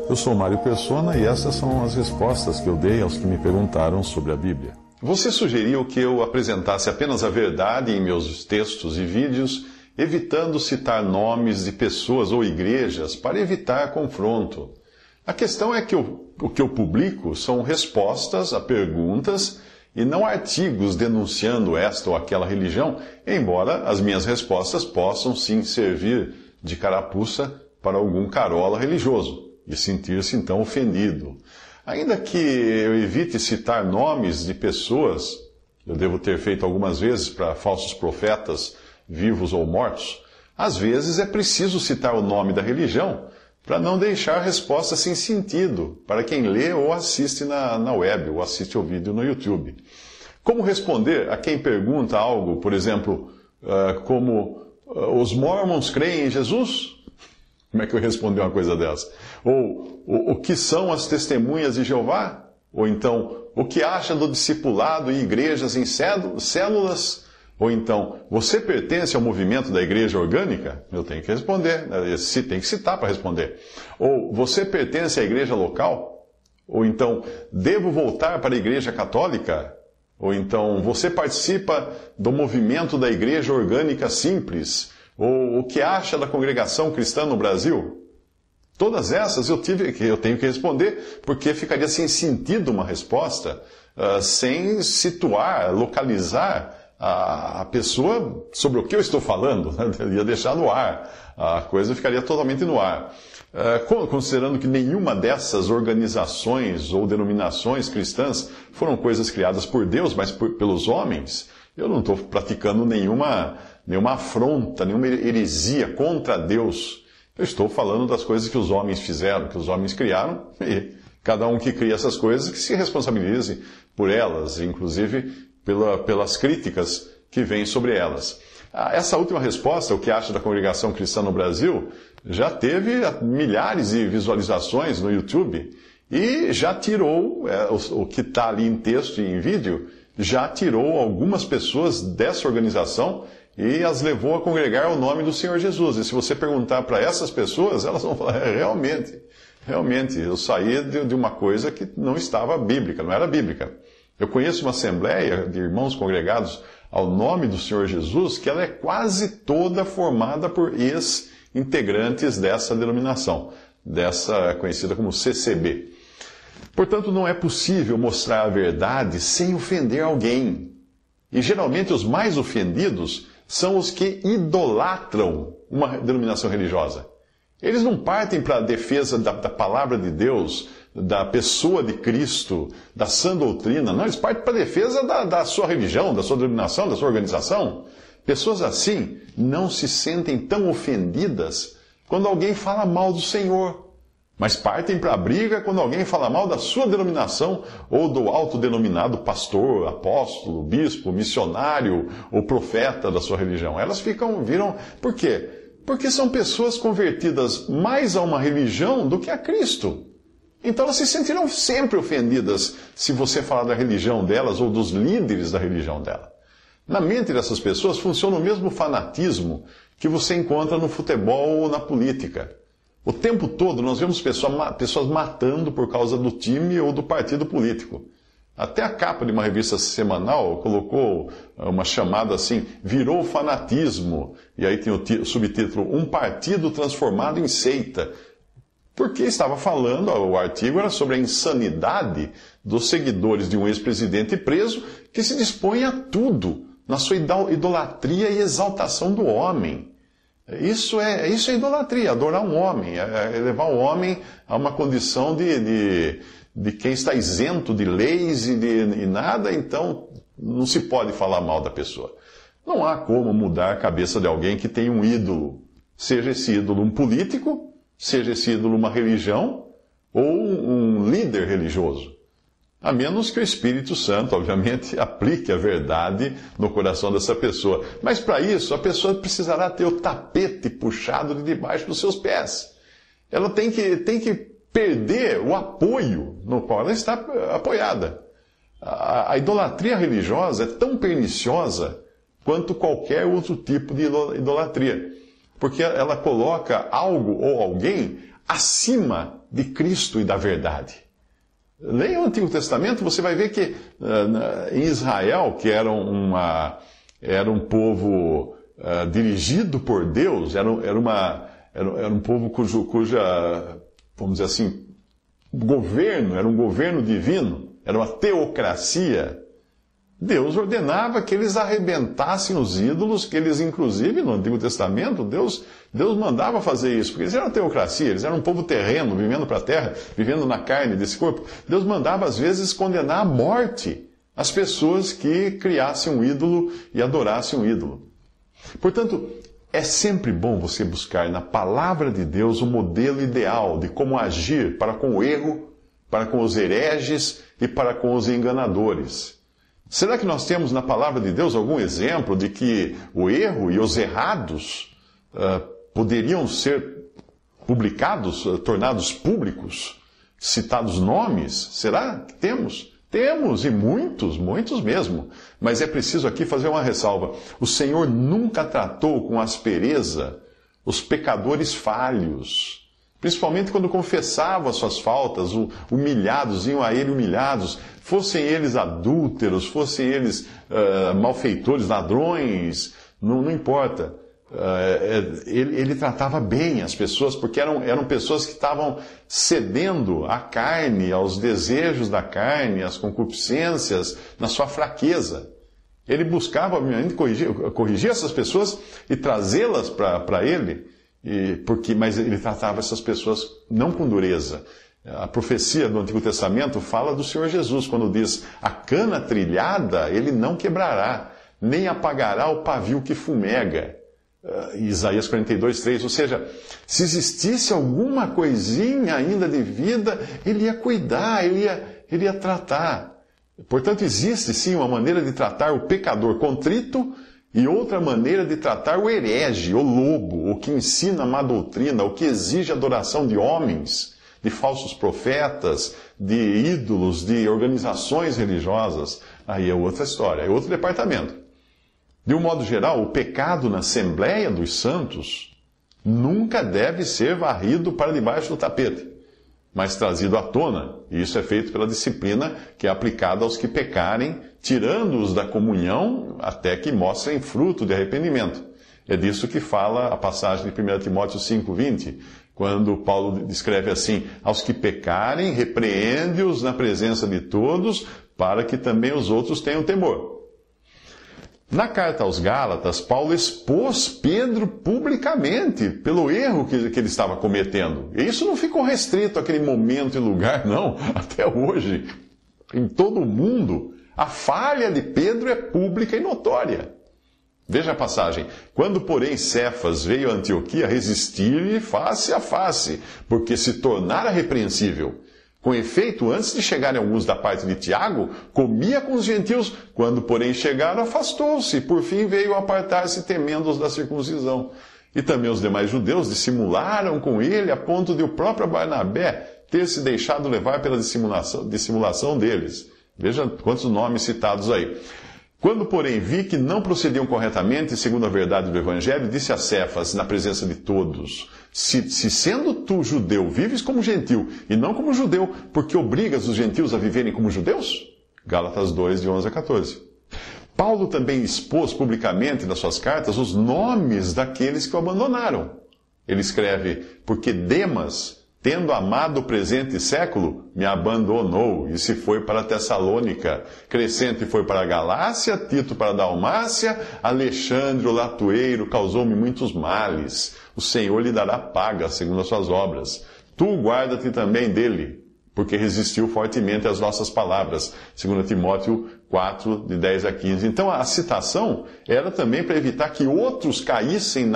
Eu sou Mário Persona e essas são as respostas que eu dei aos que me perguntaram sobre a Bíblia. Você sugeriu que eu apresentasse apenas a verdade em meus textos e vídeos, evitando citar nomes de pessoas ou igrejas para evitar confronto. A questão é que o que eu publico são respostas a perguntas e não artigos denunciando esta ou aquela religião, embora as minhas respostas possam sim servir de carapuça para algum carola religioso e sentir-se então ofendido. Ainda que eu evite citar nomes de pessoas, eu devo ter feito algumas vezes para falsos profetas vivos ou mortos, às vezes é preciso citar o nome da religião para não deixar a resposta sem sentido para quem lê ou assiste na web, ou assiste o vídeo no YouTube. Como responder a quem pergunta algo, por exemplo, como os mormons creem em Jesus? Como é que eu respondi uma coisa dessa? Ou o que são as testemunhas de Jeová? Ou então, o que acha do discipulado em igrejas em células? Ou então, você pertence ao movimento da igreja orgânica? Eu tenho que responder, tem que citar para responder. Ou você pertence à igreja local? Ou então, devo voltar para a igreja católica? Ou então, você participa do movimento da igreja orgânica simples? Ou o que acha da congregação cristã no Brasil? Todas essas eu tenho que responder, porque ficaria sem sentido uma resposta, sem situar, localizar a pessoa sobre o que eu estou falando, né? Ia deixar no ar, a coisa ficaria totalmente no ar. Considerando que nenhuma dessas organizações ou denominações cristãs foram coisas criadas por Deus, mas pelos homens, eu não estou praticando nenhuma afronta, nenhuma heresia contra Deus. Eu estou falando das coisas que os homens fizeram, que os homens criaram, e cada um que cria essas coisas que se responsabilize por elas, inclusive pelas críticas que vêm sobre elas. Essa última resposta, o que acha da congregação cristã no Brasil, já teve milhares de visualizações no YouTube e já tirou, o que está ali em texto e em vídeo, já tirou algumas pessoas dessa organização e as levou a congregar o nome do Senhor Jesus. E se você perguntar para essas pessoas, elas vão falar, realmente, eu saí de uma coisa que não estava bíblica, não era bíblica. Eu conheço uma assembleia de irmãos congregados ao nome do Senhor Jesus, que ela é quase toda formada por ex-integrantes dessa denominação, dessa conhecida como CCB. Portanto, não é possível mostrar a verdade sem ofender alguém. E geralmente os mais ofendidos são os que idolatram uma denominação religiosa. Eles não partem para a defesa da palavra de Deus, da pessoa de Cristo, da sã doutrina. Não, eles partem para a defesa da sua religião, da sua denominação, da sua organização. Pessoas assim não se sentem tão ofendidas quando alguém fala mal do Senhor, mas partem para a briga quando alguém fala mal da sua denominação ou do autodenominado pastor, apóstolo, bispo, missionário ou profeta da sua religião. Elas viram... Por quê? Porque são pessoas convertidas mais a uma religião do que a Cristo. Então elas se sentirão sempre ofendidas se você falar da religião delas ou dos líderes da religião dela. Na mente dessas pessoas funciona o mesmo fanatismo que você encontra no futebol ou na política. O tempo todo nós vemos pessoas matando por causa do time ou do partido político. Até a capa de uma revista semanal colocou uma chamada assim, virou fanatismo. E aí tem o subtítulo, um partido transformado em seita. Porque estava falando, o artigo era sobre a insanidade dos seguidores de um ex-presidente preso que se dispõe a tudo na sua idolatria e exaltação do homem. Isso é idolatria, adorar um homem, é levar o homem a uma condição de quem está isento de leis e nada, então não se pode falar mal da pessoa. Não há como mudar a cabeça de alguém que tem um ídolo, seja esse ídolo um político, seja esse ídolo uma religião ou um líder religioso. A menos que o Espírito Santo, obviamente, aplique a verdade no coração dessa pessoa. Mas para isso, a pessoa precisará ter o tapete puxado de debaixo dos seus pés. Ela tem que perder o apoio no qual ela está apoiada. A idolatria religiosa é tão perniciosa quanto qualquer outro tipo de idolatria. porque ela coloca algo ou alguém acima de Cristo e da verdade. Leia o Antigo Testamento, você vai ver que em Israel, que era um povo dirigido por Deus, era um povo cuja, vamos dizer assim, governo, era um governo divino, era uma teocracia. Deus ordenava que eles arrebentassem os ídolos, que eles, inclusive, no Antigo Testamento, Deus mandava fazer isso, porque eles eram teocracia, eles eram um povo terreno, vivendo para a terra, vivendo na carne desse corpo. Deus mandava, às vezes, condenar à morte as pessoas que criassem um ídolo e adorassem um ídolo. Portanto, é sempre bom você buscar na palavra de Deus o modelo ideal de como agir para com o erro, para com os hereges e para com os enganadores. Será que nós temos na palavra de Deus algum exemplo de que o erro e os errados poderiam ser publicados, tornados públicos, citados nomes? Será que temos? Temos, e muitos mesmo. Mas é preciso aqui fazer uma ressalva. O Senhor nunca tratou com aspereza os pecadores falhos. Principalmente quando confessavam as suas faltas, humilhados, iam a Ele humilhados, fossem eles adúlteros, fossem eles malfeitores, ladrões, não importa. Ele tratava bem as pessoas, porque eram pessoas que estavam cedendo à carne, aos desejos da carne, às concupiscências, na sua fraqueza. Ele buscava, obviamente, corrigir essas pessoas e trazê-las para ele, mas ele tratava essas pessoas não com dureza. A profecia do Antigo Testamento fala do Senhor Jesus, quando diz: a cana trilhada ele não quebrará, nem apagará o pavio que fumega. Isaías 42:3. Ou seja, se existisse alguma coisinha ainda de vida, ele ia cuidar, ele ia tratar. Portanto, existe sim uma maneira de tratar o pecador contrito e outra maneira de tratar o herege, o lobo, o que ensina má doutrina, o que exige adoração de homens, de falsos profetas, de ídolos, de organizações religiosas. Aí é outra história, é outro departamento. De um modo geral, o pecado na Assembleia dos Santos nunca deve ser varrido para debaixo do tapete, mas trazido à tona. E isso é feito pela disciplina que é aplicada aos que pecarem, tirando-os da comunhão até que mostrem fruto de arrependimento. É disso que fala a passagem de 1 Timóteo 5:20, quando Paulo descreve assim: aos que pecarem, repreende-os na presença de todos, para que também os outros tenham temor. Na carta aos Gálatas, Paulo expôs Pedro publicamente pelo erro que ele estava cometendo. E isso não ficou restrito àquele momento e lugar, não. Até hoje, em todo o mundo, a falha de Pedro é pública e notória. Veja a passagem. Quando, porém, Cefas veio a Antioquia, resistir-lhe face a face, porque se tornara repreensível. Com efeito, antes de chegarem alguns da parte de Tiago, comia com os gentios. Quando, porém, chegaram, afastou-se. Por fim, veio apartar-se, temendo os da circuncisão. E também os demais judeus dissimularam com ele, a ponto de o próprio Barnabé ter se deixado levar pela dissimulação deles. Veja quantos nomes citados aí. Quando, porém, vi que não procediam corretamente, segundo a verdade do Evangelho, disse a Cefas, na presença de todos: se sendo tu judeu, vives como gentil, e não como judeu, porque obrigas os gentios a viverem como judeus? Gálatas 2, de 11 a 14. Paulo também expôs publicamente nas suas cartas os nomes daqueles que o abandonaram. Ele escreve: porque Demas, tendo amado o presente século, me abandonou e se foi para Tessalônica. Crescente foi para a Galácia, Tito para a Dalmácia, Alexandre, o latoeiro, causou-me muitos males. O Senhor lhe dará paga, segundo as suas obras. Tu guarda-te também dele, porque resistiu fortemente às nossas palavras. Segundo Timóteo 4, de 10 a 15. Então a citação era também para evitar que outros caíssem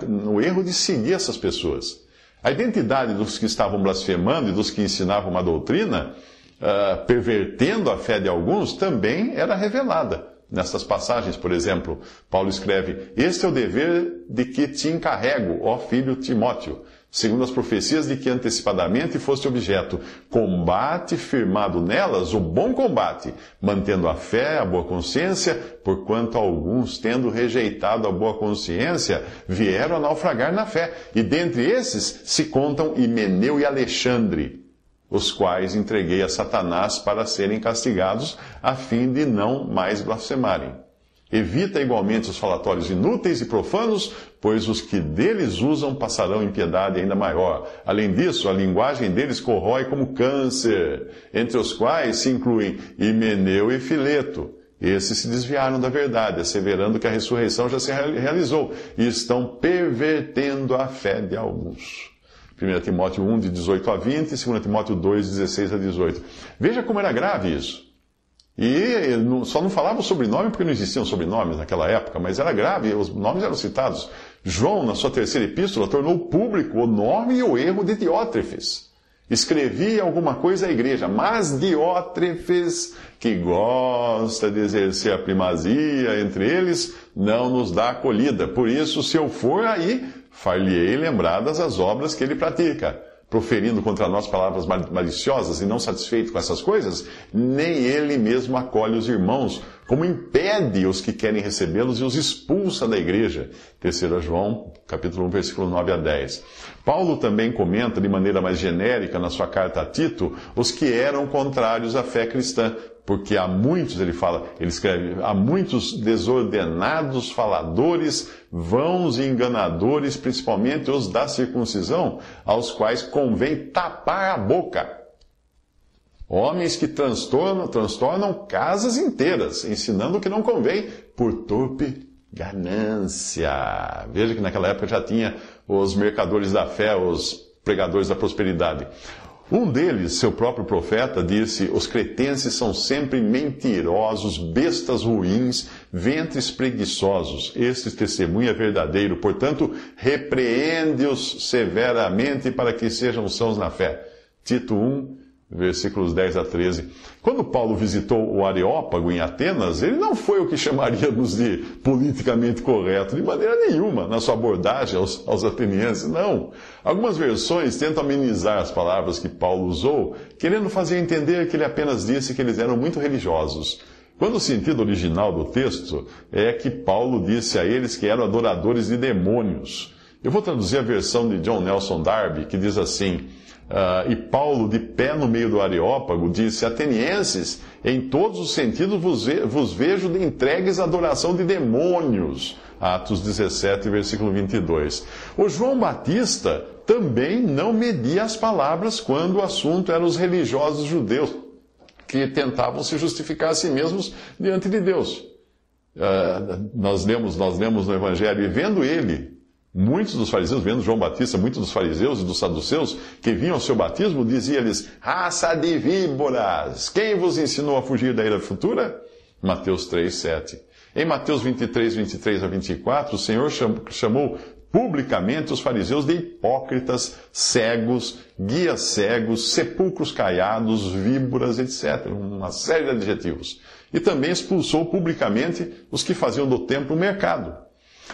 no erro de seguir essas pessoas. A identidade dos que estavam blasfemando e dos que ensinavam uma doutrina, pervertendo a fé de alguns, também era revelada. Nessas passagens, por exemplo, Paulo escreve: este é o dever de que te encarrego, ó filho Timóteo. segundo as profecias de que antecipadamente foste objeto. Combate firmado nelas o bom combate, mantendo a fé, a boa consciência, porquanto alguns, tendo rejeitado a boa consciência, vieram a naufragar na fé. E dentre esses se contam Himeneu e Alexandre, os quais entreguei a Satanás para serem castigados, a fim de não mais blasfemarem. Evita igualmente os falatórios inúteis e profanos, pois os que deles usam passarão impiedade ainda maior. Além disso, a linguagem deles corrói como câncer, entre os quais se incluem Himeneu e Fileto. Esses se desviaram da verdade, asseverando que a ressurreição já se realizou, e estão pervertendo a fé de alguns. 1 Timóteo 1, de 18 a 20, e 2 Timóteo 2, 16 a 18. Veja como era grave isso. E só não falava o sobrenome porque não existiam sobrenomes naquela época, mas era grave, os nomes eram citados. João, na sua terceira epístola, tornou público o nome e o erro de Diótrefes. Escrevia alguma coisa à igreja, mas Diótrefes, que gosta de exercer a primazia entre eles, não nos dá acolhida. Por isso, se eu for aí, far-lhe-ei lembradas as obras que ele pratica, proferindo contra nós palavras maliciosas, e não satisfeito com essas coisas, nem ele mesmo acolhe os irmãos, como impede os que querem recebê-los e os expulsa da igreja. 3 João, capítulo 1, versículo 9 a 10. Paulo também comenta de maneira mais genérica na sua carta a Tito os que eram contrários à fé cristã, porque há muitos, ele escreve, há muitos desordenados faladores, vãos e enganadores, principalmente os da circuncisão, aos quais convém tapar a boca. Homens que transtornam casas inteiras, ensinando o que não convém, por torpe ganância. Veja que naquela época já tinha os mercadores da fé, os pregadores da prosperidade. Um deles, seu próprio profeta, disse: os cretenses são sempre mentirosos, bestas ruins, ventres preguiçosos. Este testemunho é verdadeiro, portanto, repreende-os severamente para que sejam sãos na fé. Tito 1, versículos 10 a 13. Quando Paulo visitou o Areópago em Atenas, ele não foi o que chamaríamos de politicamente correto, de maneira nenhuma, na sua abordagem aos atenienses, não. Algumas versões tentam amenizar as palavras que Paulo usou, querendo fazer entender que ele apenas disse que eles eram muito religiosos, quando o sentido original do texto é que Paulo disse a eles que eram adoradores de demônios. Eu vou traduzir a versão de John Nelson Darby, que diz assim: e Paulo, de pé no meio do Areópago, disse: atenienses, em todos os sentidos vos vejo de entregues à adoração de demônios. Atos 17, versículo 22. O João Batista também não media as palavras quando o assunto era os religiosos judeus, que tentavam se justificar a si mesmos diante de Deus. Nós lemos no Evangelho, e vendo ele, muitos dos fariseus, vendo João Batista, muitos dos fariseus e dos saduceus que vinham ao seu batismo, dizia-lhes: raça de víboras, quem vos ensinou a fugir da ira futura? Mateus 3, 7. Em Mateus 23, 23 a 24, o Senhor chamou publicamente os fariseus de hipócritas, cegos, guias cegos, sepulcros caiados, víboras, etc. Uma série de adjetivos. E também expulsou publicamente os que faziam do templo um mercado.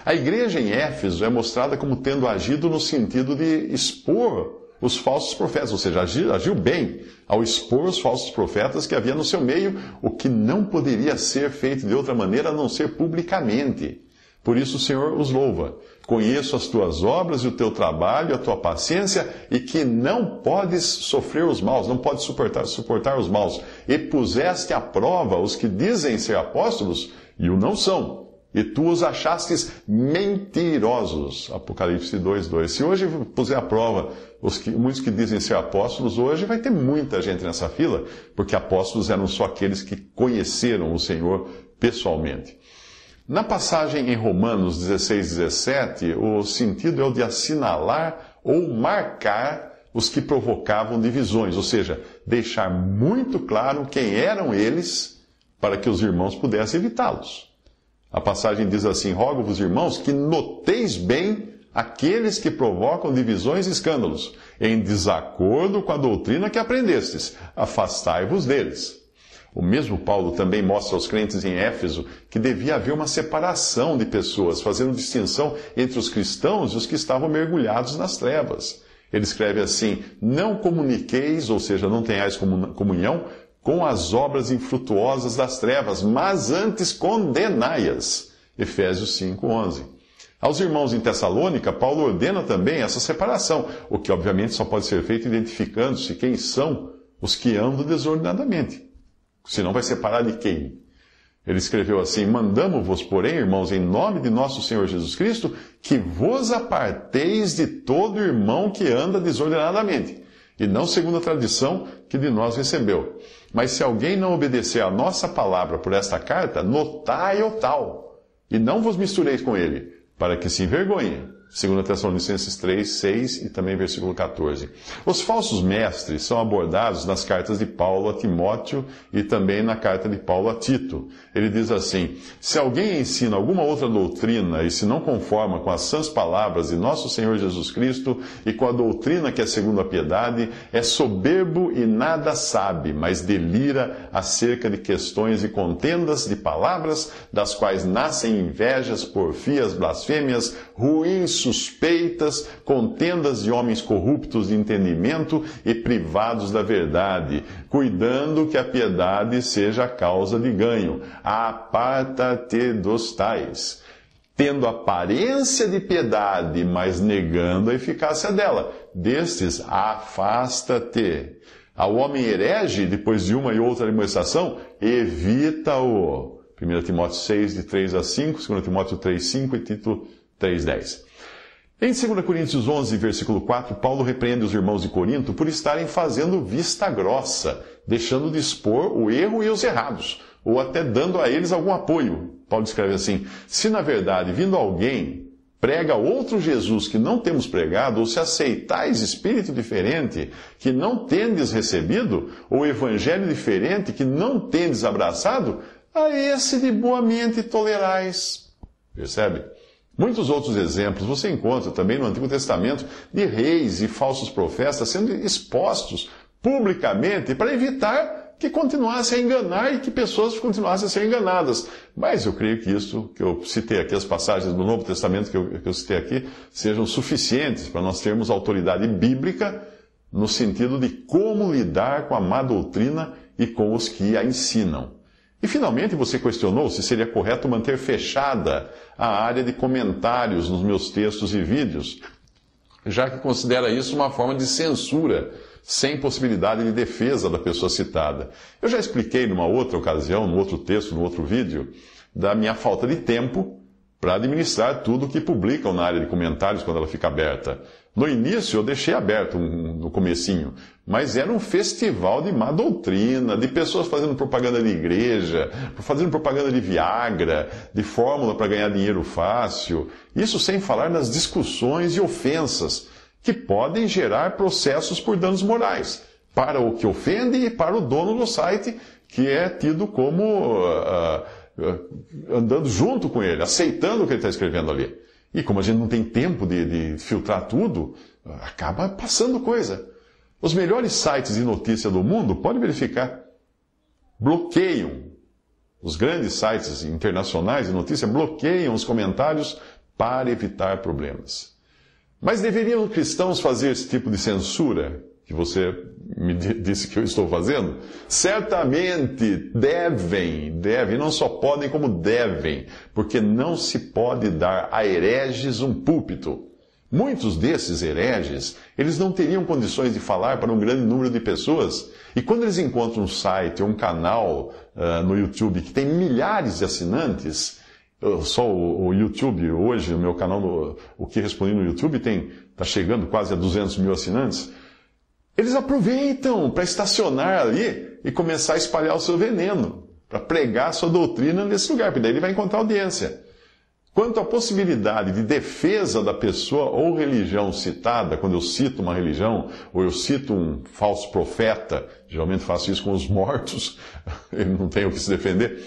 A igreja em Éfeso é mostrada como tendo agido no sentido de expor os falsos profetas, ou seja, agiu bem ao expor os falsos profetas que havia no seu meio, o que não poderia ser feito de outra maneira a não ser publicamente. Por isso o Senhor os louva. Conheço as tuas obras e o teu trabalho, a tua paciência, e que não podes sofrer os maus, não podes suportar os maus. E puseste à prova os que dizem ser apóstolos e o não são. E tu os achastes mentirosos. Apocalipse 2:2. Se hoje puser à prova muitos que dizem ser apóstolos, hoje vai ter muita gente nessa fila, porque apóstolos eram só aqueles que conheceram o Senhor pessoalmente. Na passagem em Romanos 16:17, o sentido é o de assinalar ou marcar os que provocavam divisões, ou seja, deixar muito claro quem eram eles para que os irmãos pudessem evitá-los. A passagem diz assim: rogo-vos, irmãos, que noteis bem aqueles que provocam divisões e escândalos, em desacordo com a doutrina que aprendestes. Afastai-vos deles. O mesmo Paulo também mostra aos crentes em Éfeso que devia haver uma separação de pessoas, fazendo distinção entre os cristãos e os que estavam mergulhados nas trevas. Ele escreve assim: não comuniqueis, ou seja, não tenhais comunhão com as obras infrutuosas das trevas, mas antes condenai-as. Efésios 5:11. Aos irmãos em Tessalônica, Paulo ordena também essa separação, o que obviamente só pode ser feito identificando-se quem são os que andam desordenadamente. Senão vai separar de quem? Ele escreveu assim: mandamo-vos, porém, irmãos, em nome de nosso Senhor Jesus Cristo, que vos aparteis de todo irmão que anda desordenadamente, e não segundo a tradição que de nós recebeu. Mas se alguém não obedecer à nossa palavra por esta carta, notai-o tal, e não vos mistureis com ele, para que se envergonhe. 2 Tessalonicenses 3, 6 e também versículo 14. Os falsos mestres são abordados nas cartas de Paulo a Timóteo e também na carta de Paulo a Tito. Ele diz assim: se alguém ensina alguma outra doutrina e se não conforma com as sãs palavras de nosso Senhor Jesus Cristo e com a doutrina que é segundo a piedade, é soberbo e nada sabe, mas delira acerca de questões e contendas de palavras, das quais nascem invejas, porfias, blasfêmias, ruins suspeitas, contendas de homens corruptos de entendimento e privados da verdade, cuidando que a piedade seja a causa de ganho. Aparta-te dos tais, tendo aparência de piedade, mas negando a eficácia dela. Destes, afasta-te. Ao homem herege, depois de uma e outra demonstração, evita-o. 1 Timóteo 6, de 3 a 5, 2 Timóteo 3, 5 e Tito 3, 10. Em 2 Coríntios 11, versículo 4, Paulo repreende os irmãos de Corinto por estarem fazendo vista grossa, deixando de expor o erro e os errados, ou até dando a eles algum apoio. Paulo escreve assim: se na verdade, vindo alguém, prega outro Jesus que não temos pregado, ou se aceitais espírito diferente que não tendes recebido, ou evangelho diferente que não tendes abraçado, a esse de boa mente tolerais. Percebe? Muitos outros exemplos você encontra também no Antigo Testamento de reis e falsos profetas sendo expostos publicamente para evitar que continuassem a enganar e que pessoas continuassem a ser enganadas. Mas eu creio que isso que eu citei aqui, as passagens do Novo Testamento que eu citei aqui, sejam suficientes para nós termos autoridade bíblica no sentido de como lidar com a má doutrina e com os que a ensinam. E finalmente você questionou se seria correto manter fechada a área de comentários nos meus textos e vídeos, já que considera isso uma forma de censura, sem possibilidade de defesa da pessoa citada. Eu já expliquei numa outra ocasião, no outro texto, no outro vídeo, da minha falta de tempo para administrar tudo o que publicam na área de comentários quando ela fica aberta. No início eu deixei aberto no comecinho, mas era um festival de má doutrina, de pessoas fazendo propaganda de igreja, fazendo propaganda de Viagra, de fórmula para ganhar dinheiro fácil. Isso sem falar nas discussões e ofensas que podem gerar processos por danos morais, para o que ofende e para o dono do site, que é tido como andando junto com ele, aceitando o que ele está escrevendo ali. E como a gente não tem tempo de filtrar tudo, acaba passando coisa. Os melhores sites de notícia do mundo, pode verificar, bloqueiam. Os grandes sites internacionais de notícia bloqueiam os comentários para evitar problemas. Mas deveriam cristãos fazer esse tipo de censura que você me disse que eu estou fazendo? Certamente devem, não só podem como devem, porque não se pode dar a hereges um púlpito. Muitos desses hereges, eles não teriam condições de falar para um grande número de pessoas, e quando eles encontram um site ou um canal no YouTube que tem milhares de assinantes, só o YouTube hoje, o meu canal, o que respondi no YouTube, está chegando quase a 200 mil assinantes. Eles aproveitam para estacionar ali e começar a espalhar o seu veneno, para pregar a sua doutrina nesse lugar, porque daí ele vai encontrar audiência. Quanto à possibilidade de defesa da pessoa ou religião citada, quando eu cito uma religião, ou eu cito um falso profeta, geralmente faço isso com os mortos, ele não tem o que se defender.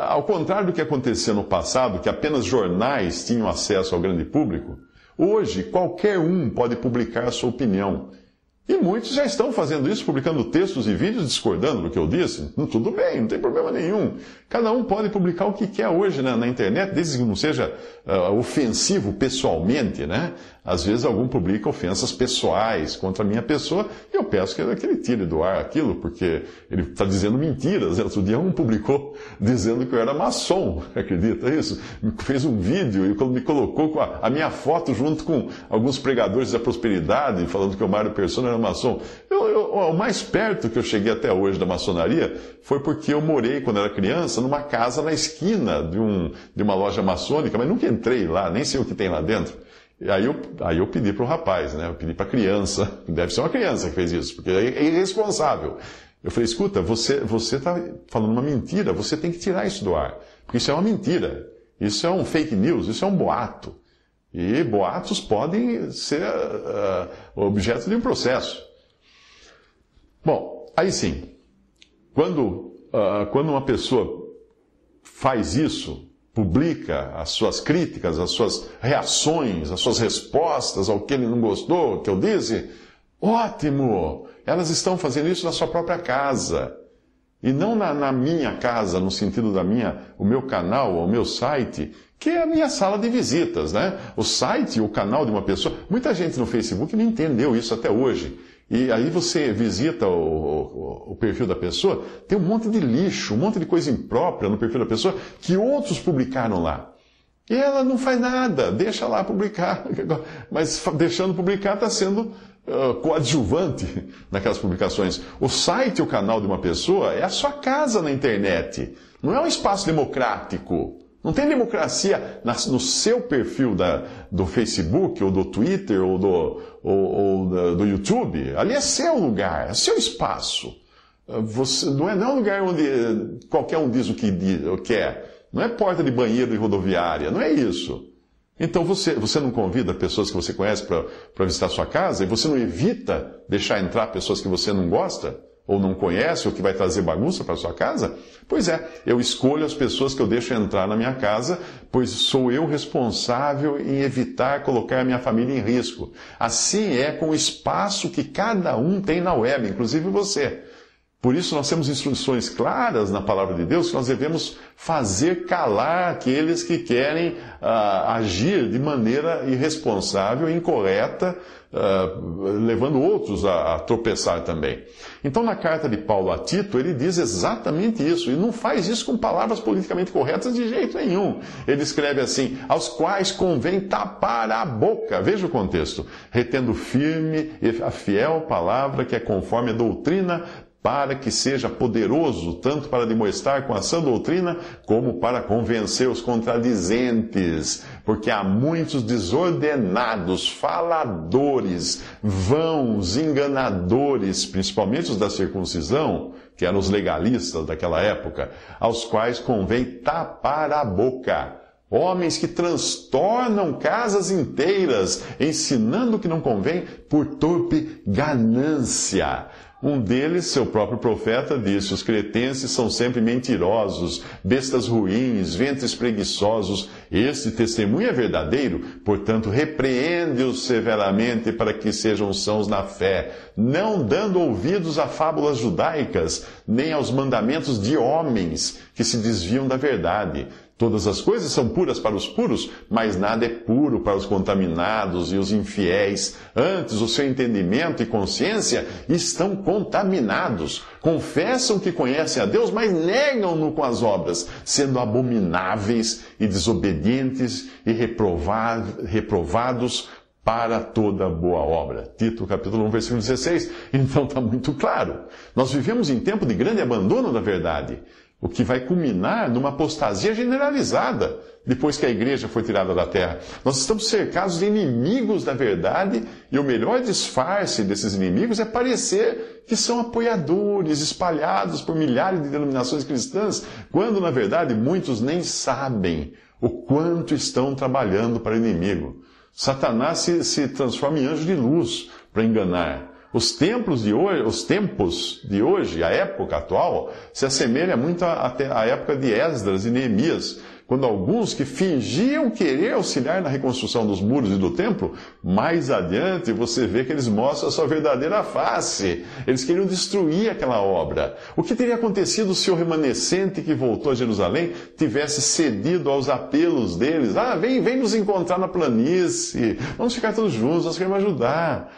Ao contrário do que acontecia no passado, que apenas jornais tinham acesso ao grande público, hoje qualquer um pode publicar a sua opinião. E muitos já estão fazendo isso, publicando textos e vídeos discordando do que eu disse. Tudo bem, não tem problema nenhum. Cada um pode publicar o que quer hoje na internet, desde que não seja ofensivo pessoalmente, né? Às vezes algum publica ofensas pessoais contra a minha pessoa e eu peço que ele tire do ar aquilo, porque ele está dizendo mentiras. Outro dia um publicou dizendo que eu era maçom, acredita isso? Fez um vídeo e me colocou com a minha foto junto com alguns pregadores da prosperidade, falando que o Mário Persona era maçom. O mais perto que eu cheguei até hoje da maçonaria foi porque eu morei, quando era criança, numa casa na esquina de uma loja maçônica, mas nunca entrei lá, nem sei o que tem lá dentro. E aí eu pedi para o rapaz, né? Eu pedi para a criança, deve ser uma criança que fez isso, porque é irresponsável. Eu falei, escuta, você está falando uma mentira, você tem que tirar isso do ar, porque isso é uma mentira, isso é um fake news, isso é um boato. E boatos podem ser objeto de um processo. Bom, aí sim, quando uma pessoa faz isso, publica as suas críticas, as suas reações, as suas respostas ao que ele não gostou, que eu disse, ótimo! Elas estão fazendo isso na sua própria casa. E não na minha casa, no sentido o meu canal, o meu site, que é a minha sala de visitas, né? O site, o canal de uma pessoa. Muita gente no Facebook não entendeu isso até hoje. E aí você visita o perfil da pessoa, tem um monte de lixo, um monte de coisa imprópria no perfil da pessoa que outros publicaram lá. E ela não faz nada, deixa lá publicar. Mas deixando publicar está sendo coadjuvante naquelas publicações. O site, o canal de uma pessoa é a sua casa na internet. Não é um espaço democrático. Não tem democracia no seu perfil do Facebook, ou do Twitter, ou do YouTube. Ali é seu lugar, é seu espaço. Não é um lugar onde qualquer um diz o que quer. Não é porta de banheiro de rodoviária, não é isso. Então você não convida pessoas que você conhece para visitar a sua casa, e você não evita deixar entrar pessoas que você não gosta, ou não conhece, ou que vai trazer bagunça para a sua casa? Pois é, eu escolho as pessoas que eu deixo entrar na minha casa, pois sou eu responsável em evitar colocar a minha família em risco. Assim é com o espaço que cada um tem na web, inclusive você. Por isso nós temos instruções claras na palavra de Deus que nós devemos fazer calar aqueles que querem agir de maneira irresponsável e incorreta, levando outros a tropeçar também. Então, na carta de Paulo a Tito, ele diz exatamente isso, e não faz isso com palavras politicamente corretas de jeito nenhum. Ele escreve assim, aos quais convém tapar a boca, veja o contexto, retendo firme a fiel palavra que é conforme a doutrina, para que seja poderoso tanto para demonstrar com a sã doutrina, como para convencer os contradizentes, porque há muitos desordenados, faladores, vãos, enganadores, principalmente os da circuncisão, que eram os legalistas daquela época, aos quais convém tapar a boca. Homens que transtornam casas inteiras, ensinando o que não convém por torpe ganância. Um deles, seu próprio profeta, disse, os cretenses são sempre mentirosos, bestas ruins, ventres preguiçosos. Este testemunho é verdadeiro, portanto, repreende-os severamente para que sejam sãos na fé, não dando ouvidos a fábulas judaicas, nem aos mandamentos de homens que se desviam da verdade. Todas as coisas são puras para os puros, mas nada é puro para os contaminados e os infiéis. Antes, o seu entendimento e consciência estão contaminados. Confessam que conhecem a Deus, mas negam-no com as obras, sendo abomináveis e desobedientes e reprovados para toda boa obra. Tito, capítulo 1, versículo 16. Então está muito claro. Nós vivemos em tempo de grande abandono da verdade, o que vai culminar numa apostasia generalizada depois que a igreja foi tirada da terra. Nós estamos cercados de inimigos da verdade e o melhor disfarce desses inimigos é parecer que são apoiadores espalhados por milhares de denominações cristãs, quando na verdade muitos nem sabem o quanto estão trabalhando para o inimigo. Satanás se transforma em anjo de luz para enganar. Os tempos de hoje, a época atual, se assemelha muito à época de Esdras e Neemias, quando alguns que fingiam querer auxiliar na reconstrução dos muros e do templo, mais adiante você vê que eles mostram a sua verdadeira face. Eles queriam destruir aquela obra. O que teria acontecido se o remanescente que voltou a Jerusalém tivesse cedido aos apelos deles? Vem nos encontrar na planície, vamos ficar todos juntos, nós queremos ajudar.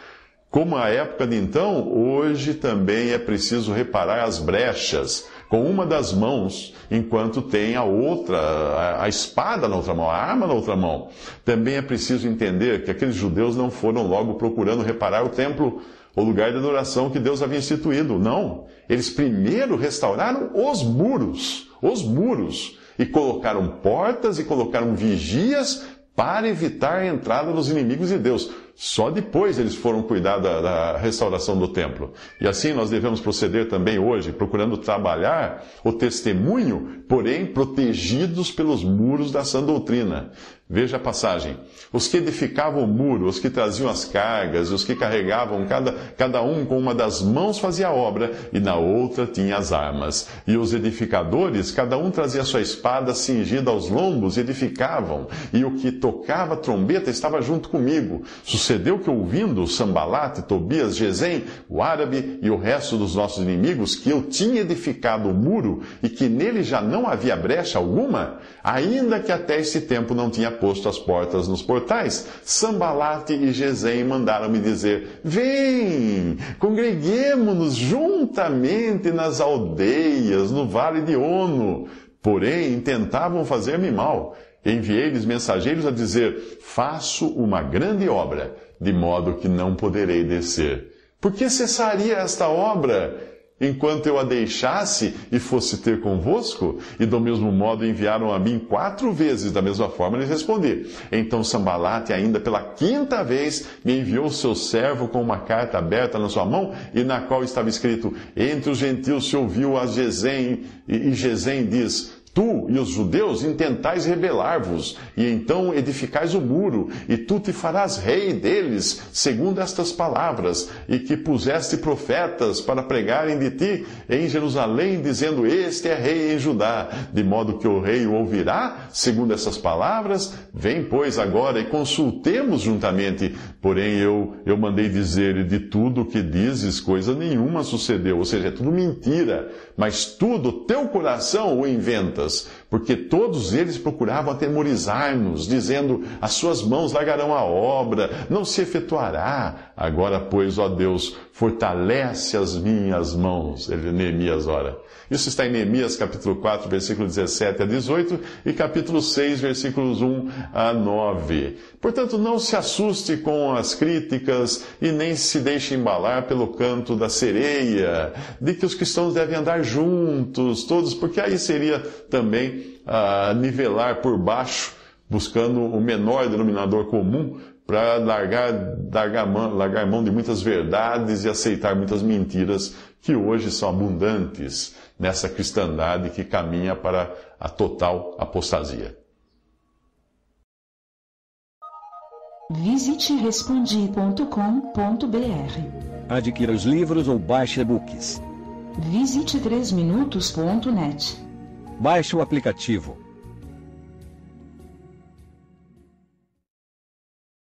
Como a época de então, hoje também é preciso reparar as brechas com uma das mãos, enquanto tem a outra, a espada na outra mão, a arma na outra mão. Também é preciso entender que aqueles judeus não foram logo procurando reparar o templo, o lugar de adoração que Deus havia instituído. Não. Eles primeiro restauraram os muros, e colocaram portas e colocaram vigias para evitar a entrada dos inimigos de Deus. Só depois eles foram cuidar da restauração do templo. E assim nós devemos proceder também hoje, procurando trabalhar o testemunho, porém protegidos pelos muros da sã doutrina. Veja a passagem. Os que edificavam o muro, os que traziam as cargas, os que carregavam, cada um com uma das mãos fazia a obra, e na outra tinha as armas. E os edificadores, cada um trazia sua espada cingida aos lombos, e edificavam. E o que tocava a trombeta estava junto comigo. Sucedeu que, ouvindo Sambalate, Tobias, Gesem, o árabe e o resto dos nossos inimigos, que eu tinha edificado o muro e que nele já não havia brecha alguma, ainda que até esse tempo não tinha posto as portas nos portais, Sambalate e Gesem mandaram-me dizer: vem, congreguemo-nos juntamente nas aldeias, no vale de Ono. Porém, tentavam fazer-me mal. Enviei-lhes mensageiros a dizer: faço uma grande obra, de modo que não poderei descer. Por que cessaria esta obra enquanto eu a deixasse e fosse ter convosco? E do mesmo modo enviaram a mim 4 vezes, da mesma forma lhes respondi. Então Sambalate, ainda pela 5ª vez, me enviou seu servo com uma carta aberta na sua mão, e na qual estava escrito: entre os gentios se ouviu a Gesem, e Gesem diz: tu e os judeus intentais rebelar-vos, e então edificais o muro, e tu te farás rei deles, segundo estas palavras, e que puseste profetas para pregarem de ti em Jerusalém, dizendo: este é rei em Judá, de modo que o rei o ouvirá, segundo essas palavras. Vem, pois, agora e consultemos juntamente. Porém eu mandei dizer: de tudo o que dizes, coisa nenhuma sucedeu. Ou seja, é tudo mentira, mas tu do teu coração o inventas. Porque todos eles procuravam atemorizar-nos, dizendo: as suas mãos largarão a obra, não se efetuará. Agora, pois, ó Deus, fortalece as minhas mãos. Neemias ora. Isso está em Neemias capítulo 4, versículo 17 a 18 e capítulo 6, versículos 1 a 9. Portanto, não se assuste com as críticas e nem se deixe embalar pelo canto da sereia, de que os cristãos devem andar juntos, todos, porque aí seria também nivelar por baixo, buscando o menor denominador comum, para largar mão de muitas verdades e aceitar muitas mentiras que hoje são abundantes nessa cristandade que caminha para a total apostasia. Visite respondi.com.br. Adquira os livros ou baixe e-books. Visite 3minutos.net. Baixe o aplicativo.